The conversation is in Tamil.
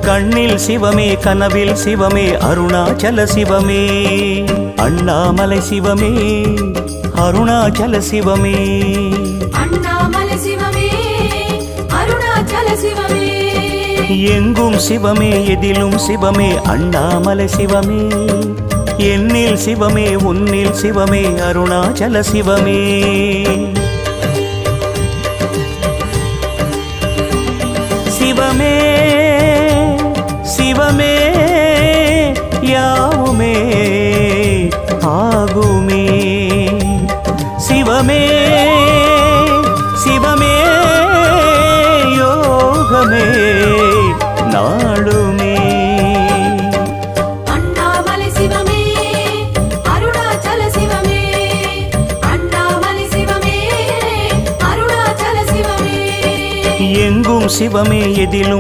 கண்ணில் சிவமே கனவில் சிவமே அருணாச்சல சிவமே அண்ணாமலை சிவமே அருணாச்சல சிவமே அண்ணாமலை சிவமே அருணாச்சல சிவமே எங்கும் சிவமே எதிலும் சிவமே அண்ணாமலை சிவமே என்னில் சிவமே உன்னில் சிவமே அருணாச்சல சிவமே சிவமே சிவமே யாவுமே ஆகுமே சிவமே சிவமே யோகமே நாளுமே அண்ணாமலை சிவமே அருணாச்சல சிவமே அண்ணாமலை சிவமே அருணாச்சல சிவமே எங்கும் சிவமே எதிலும்